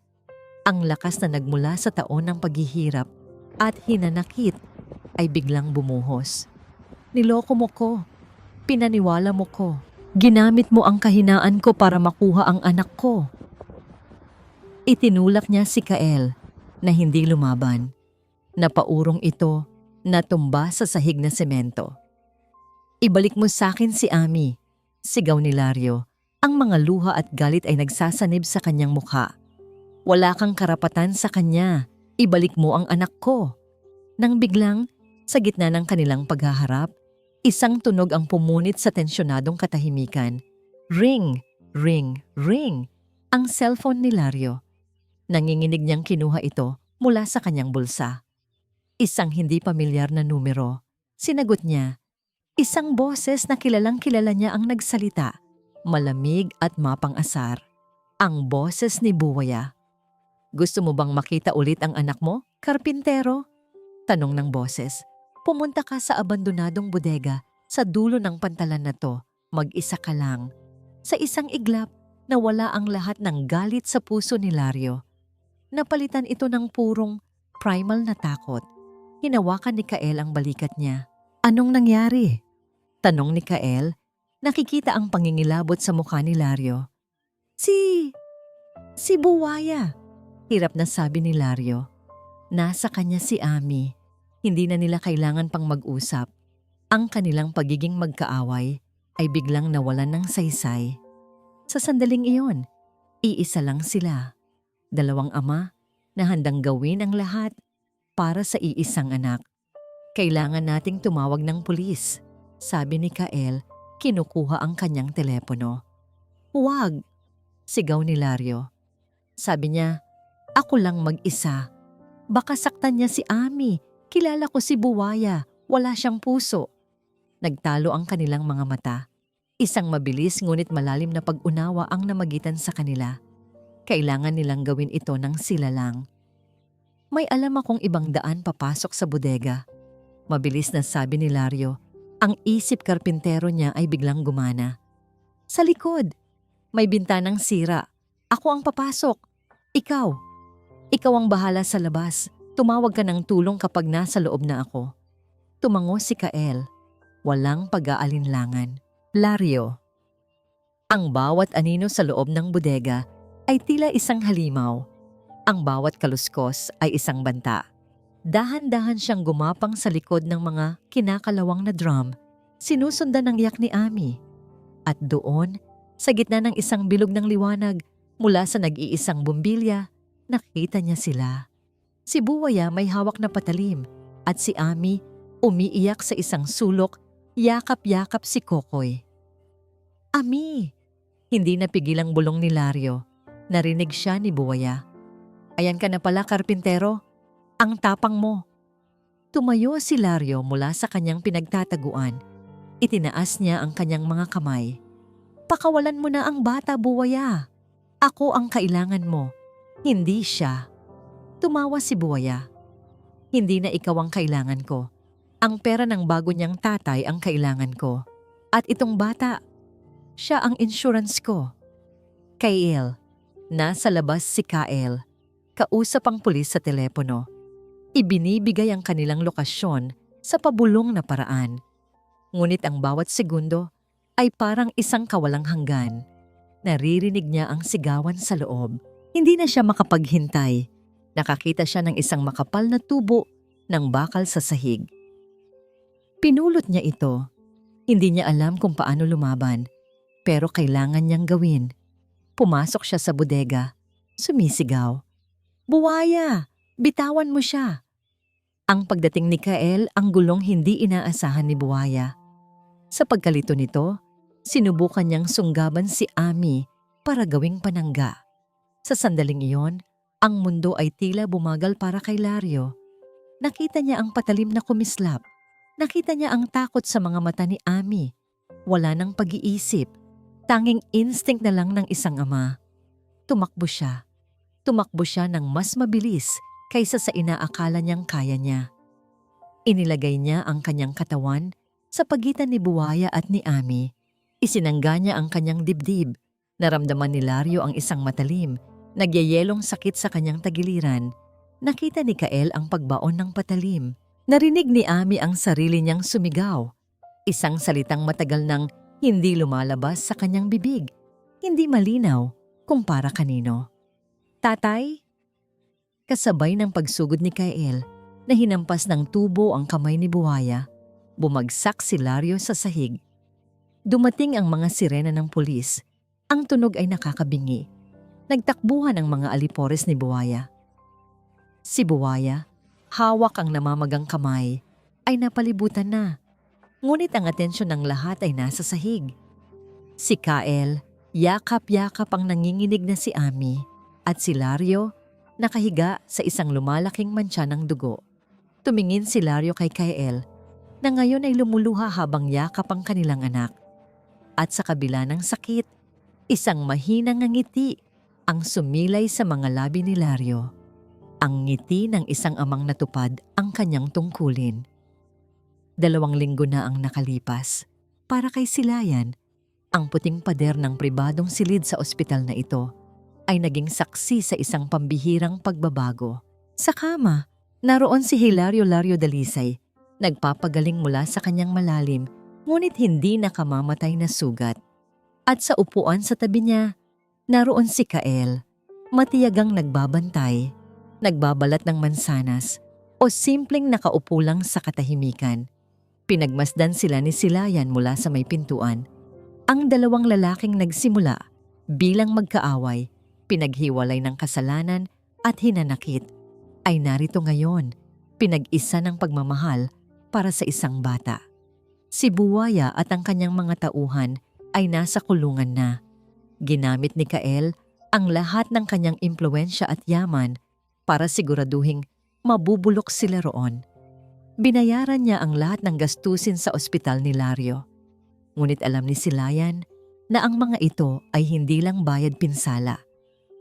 Ang lakas na nagmula sa taon ng paghihirap at hinanakit ay biglang bumuhos. Niloko mo ko. Pinaniwala mo ko. Ginamit mo ang kahinaan ko para makuha ang anak ko. Itinulak niya si Kael na hindi lumaban. Napaurong ito na tumba sa sahig na semento. Ibalik mo sa akin si Ami, sigaw ni Lario. Ang mga luha at galit ay nagsasanib sa kanyang mukha. Wala kang karapatan sa kanya. Ibalik mo ang anak ko. Nang biglang, sa gitna ng kanilang paghaharap, isang tunog ang pumunit sa tensyonadong katahimikan. Ring, ring, ring. Ang cellphone ni Lario. Nanginginig niyang kinuha ito mula sa kanyang bulsa. Isang hindi pamilyar na numero. Sinagot niya. Isang boses na kilalang kilala niya ang nagsalita. Malamig at mapang-asar. Ang boses ni Buwaya. Gusto mo bang makita ulit ang anak mo, karpintero? Tanong ng boses. Pumunta ka sa abandonadong bodega sa dulo ng pantalan na to. Mag-isa ka lang. Sa isang iglap, nawala ang lahat ng galit sa puso ni Lario. Napalitan ito ng purong primal na takot. Hinawakan ni Kael ang balikat niya. Anong nangyari? Tanong ni Kael. Nakikita ang pangingilabot sa mukha ni Lario. Si Buwaya. Hirap na sabi ni Lario. Nasa kanya si Ami. Hindi na nila kailangan pang mag-usap. Ang kanilang pagiging magkaaway ay biglang nawalan ng saysay. Sa sandaling iyon, iisa lang sila. Dalawang ama na handang gawin ang lahat para sa iisang anak. Kailangan nating tumawag ng pulis, sabi ni Kael, kinukuha ang kanyang telepono. Huwag, sigaw ni Lario. Sabi niya, ako lang mag-isa. Baka saktan niya si Ami. Kilala ko si Buwaya, wala siyang puso. Nagtalo ang kanilang mga mata. Isang mabilis ngunit malalim na pag-unawa ang namagitan sa kanila. Kailangan nilang gawin ito ng sila lang. May alam akong ibang daan papasok sa bodega. Mabilis na sabi ni Lario. Ang isip karpintero niya ay biglang gumana. Sa likod, may bintanang sira. Ako ang papasok. Ikaw ang bahala sa labas. Tumawag ka ng tulong kapag nasa loob na ako. Tumango si Kael. Walang pag-aalinlangan. Lario. Ang bawat anino sa loob ng bodega ay tila isang halimaw. Ang bawat kaluskos ay isang banta. Dahan-dahan siyang gumapang sa likod ng mga kinakalawang na drum. Sinusundan ng yak ni Ami. At doon, sa gitna ng isang bilog ng liwanag, mula sa nag-iisang bumbilya, nakita niya sila. Si Buwaya may hawak na patalim at si Ami umiiyak sa isang sulok, yakap-yakap si Kokoy. Ami! Hindi napigilang bulong ni Lario. Narinig siya ni Buwaya. Ayan ka na pala, karpintero. Ang tapang mo. Tumayo si Lario mula sa kanyang pinagtataguan. Itinaas niya ang kanyang mga kamay. Pakawalan mo na ang bata, Buwaya. Ako ang kailangan mo, hindi siya. Tumawa si Buwaya. Hindi na ikaw ang kailangan ko. Ang pera ng bago niyang tatay ang kailangan ko. At itong bata, siya ang insurance ko. Kael, nasa labas si Kael. Kausap ang pulis sa telepono. Ibinibigay ang kanilang lokasyon sa pabulong na paraan. Ngunit ang bawat segundo ay parang isang kawalang hanggan. Naririnig niya ang sigawan sa loob. Hindi na siya makapaghintay. Nakakita siya ng isang makapal na tubo ng bakal sa sahig. Pinulot niya ito. Hindi niya alam kung paano lumaban, pero kailangan niyang gawin. Pumasok siya sa bodega. Sumisigaw. "Buwaya! Bitawan mo siya!" Ang pagdating ni Kael ang gulong hindi inaasahan ni Buwaya. Sa pagkalito nito, sinubukan niyang sunggaban si Ami para gawing panangga. Sa sandaling iyon, ang mundo ay tila bumagal para kay Lario. Nakita niya ang patalim na kumislap. Nakita niya ang takot sa mga mata ni Ami. Wala nang pag-iisip. Tanging instinct na lang ng isang ama. Tumakbo siya. Tumakbo siya ng mas mabilis kaysa sa inaakala niyang kaya niya. Inilagay niya ang kanyang katawan sa pagitan ni Buwaya at ni Ami. Isinangga niya ang kanyang dibdib. Naramdaman ni Lario ang isang matalim, nagyayelong sakit sa kanyang tagiliran. Nakita ni Kael ang pagbaon ng patalim. Narinig ni Ami ang sarili niyang sumigaw. Isang salitang matagal nang hindi lumalabas sa kanyang bibig. Hindi malinaw kung para kanino. "Tatay?" Kasabay ng pagsugod ni Kael na hinampas ng tubo ang kamay ni Buwaya, bumagsak si Lario sa sahig. Dumating ang mga sirena ng pulis. Ang tunog ay nakakabingi. Nagtakbuhan ang mga alipores ni Buwaya. Si Buwaya, hawak ang namamagang kamay, ay napalibutan na. Ngunit ang atensyon ng lahat ay nasa sahig. Si Kael, yakap-yakap ang nanginginig na si Ami, at si Lario, nakahiga sa isang lumalaking mantsa ng dugo. Tumingin si Lario kay Kael, na ngayon ay lumuluha habang yakap ang kanilang anak. At sa kabila ng sakit, isang mahinang ngiti ang sumilay sa mga labi ni Lario. Ang ngiti ng isang amang natupad ang kanyang tungkulin. 2 linggo na ang nakalipas. Para kay Silayan, ang puting pader ng pribadong silid sa ospital na ito ay naging saksi sa isang pambihirang pagbabago. Sa kama, naroon si Hilario Lario Dalisay, nagpapagaling mula sa kanyang malalim ngunit hindi nakamamatay na sugat. At sa upuan sa tabi niya, naroon si Kael, matiyagang nagbabantay, nagbabalat ng mansanas o simpleng nakaupo lang sa katahimikan. Pinagmasdan sila ni Silayan mula sa may pintuan. Ang 2 lalaking nagsimula bilang magkaaway, pinaghiwalay ng kasalanan at hinanakit, ay narito ngayon, pinag-isa ng pagmamahal para sa isang bata. Si Buwaya at ang kanyang mga tauhan ay nasa kulungan na. Ginamit ni Kael ang lahat ng kanyang impluwensya at yaman para siguraduhing mabubulok sila roon. Binayaran niya ang lahat ng gastusin sa ospital ni Lario. Ngunit alam ni Silayan na ang mga ito ay hindi lang bayad pinsala.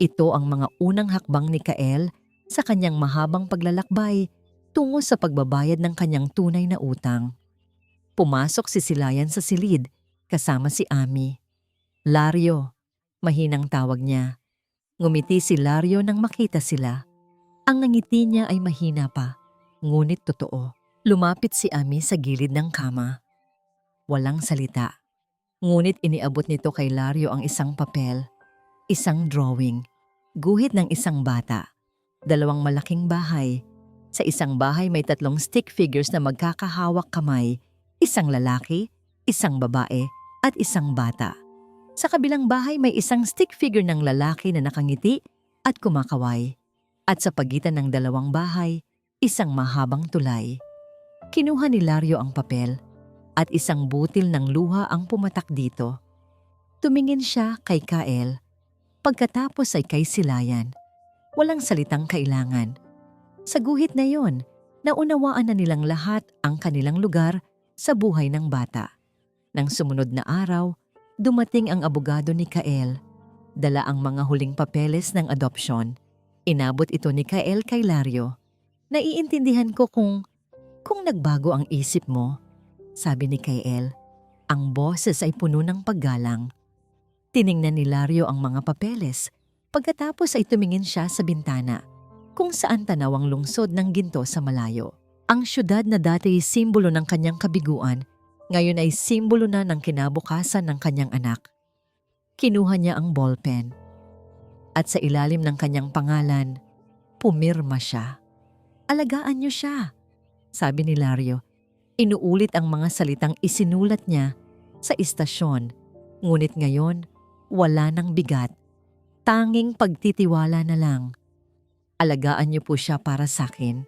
Ito ang mga unang hakbang ni Kael sa kanyang mahabang paglalakbay tungo sa pagbabayad ng kanyang tunay na utang. Pumasok si Silayan sa silid kasama si Ami. "Lario," mahinang tawag niya. Ngumiti si Lario nang makita sila. Ang ngiti niya ay mahina pa, ngunit totoo. Lumapit si Ami sa gilid ng kama. Walang salita. Ngunit iniabot nito kay Lario ang isang papel, isang drawing, guhit ng isang bata, 2 malaking bahay. Sa isang bahay may 3 stick figures na magkakahawak kamay, isang lalaki, isang babae, at isang bata. Sa kabilang bahay may isang stick figure ng lalaki na nakangiti at kumakaway. At sa pagitan ng 2 bahay, isang mahabang tulay. Kinuha ni Lario ang papel at isang butil ng luha ang pumatak dito. Tumingin siya kay Kael. Pagkatapos ay kay Silayan. Walang salitang kailangan. Sa guhit na yon, naunawaan na nilang lahat ang kanilang lugar sa buhay ng bata. Nang sumunod na araw, dumating ang abogado ni Kael. Dala ang mga huling papeles ng adopsyon. Inabot ito ni Kael kay Lario. "Naiintindihan ko kung Kung nagbago ang isip mo, sabi ni Kael, ang boses ay puno ng paggalang. Tiningnan ni Lario ang mga papeles. Pagkatapos ay tumingin siya sa bintana, kung saan tanaw ang lungsod ng ginto sa malayo. Ang syudad na dati ay simbolo ng kanyang kabiguan, ngayon ay simbolo na ng kinabukasan ng kanyang anak. Kinuha niya ang ballpen. At sa ilalim ng kanyang pangalan, pumirma siya. Alagaan niyo siya, sabi ni Lario. Inuulit ang mga salitang isinulat niya sa istasyon. Ngunit ngayon, wala nang bigat. Tanging pagtitiwala na lang. Alagaan niyo po siya para sa akin.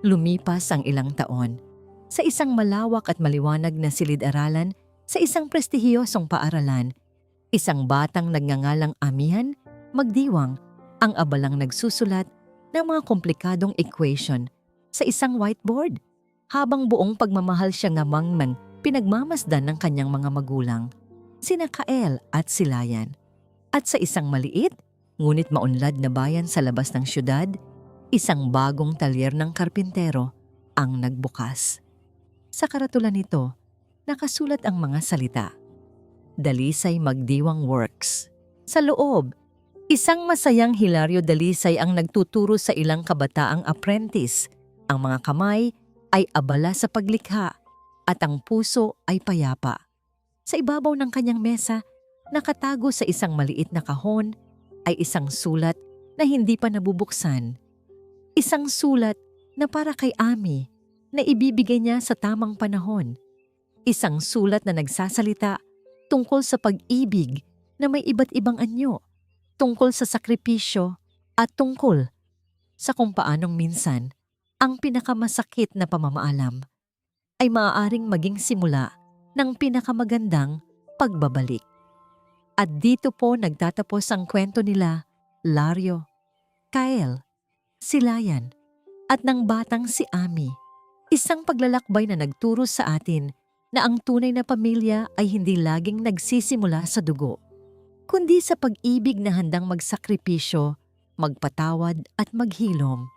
Lumipas ang ilang taon. Sa isang malawak at maliwanag na silid-aralan, sa isang prestihiyosong paaralan, isang batang nagngangalang Amihan, magdiwang, ang abalang nagsusulat ng mga komplikadong equation sa isang whiteboard, habang buong pagmamahal siya ngamang ng pinagmamasdan ng kanyang mga magulang, sina Kael at Silayan. At sa isang maliit, ngunit maunlad na bayan sa labas ng syudad, isang bagong talyer ng karpintero ang nagbukas. Sa karatulan nito, nakasulat ang mga salita. Dalisay Magdiwang Works. Sa loob, isang masayang Hilario Dalisay ang nagtuturo sa ilang kabataang apprentice. Ang mga kamay ay abala sa paglikha at ang puso ay payapa. Sa ibabaw ng kanyang mesa, nakatago sa isang maliit na kahon ay isang sulat na hindi pa nabubuksan. Isang sulat na para kay Ami na ibibigay niya sa tamang panahon. Isang sulat na nagsasalita tungkol sa pag-ibig na may iba't ibang anyo, tungkol sa sakripisyo at tungkol sa kung paanong minsan ang pinakamasakit na pamamaalam ay maaaring maging simula ng pinakamagandang pagbabalik. At dito po nagtatapos ang kwento nila, Lario, Kael, Silayan, at ng batang si Ami. Isang paglalakbay na nagturo sa atin na ang tunay na pamilya ay hindi laging nagsisimula sa dugo, kundi sa pag-ibig na handang magsakripisyo, magpatawad at maghilom.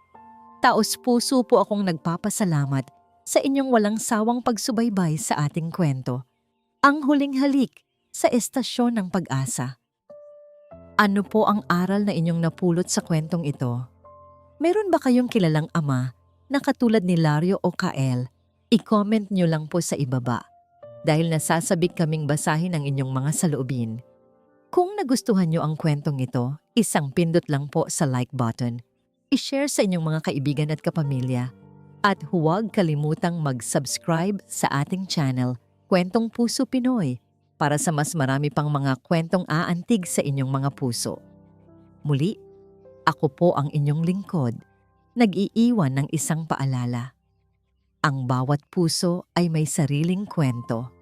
Taos-puso po akong nagpapasalamat sa inyong walang sawang pagsubaybay sa ating kwento. Ang huling halik sa Estasyon ng Pag-asa. Ano po ang aral na inyong napulot sa kwentong ito? Meron ba kayong kilalang ama na katulad ni Lario o Kael? I-comment nyo lang po sa ibaba dahil nasasabik kaming basahin ang inyong mga saloobin. Kung nagustuhan nyo ang kwentong ito, isang pindot lang po sa like button. I-share sa inyong mga kaibigan at kapamilya. At huwag kalimutang mag-subscribe sa ating channel, Kwentong Puso Pinoy, para sa mas marami pang mga kwentong aantig sa inyong mga puso. Muli, ako po ang inyong lingkod, nag-iiwan ng isang paalala. Ang bawat puso ay may sariling kwento,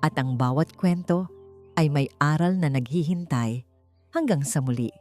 at ang bawat kwento ay may aral na naghihintay. Hanggang sa muli.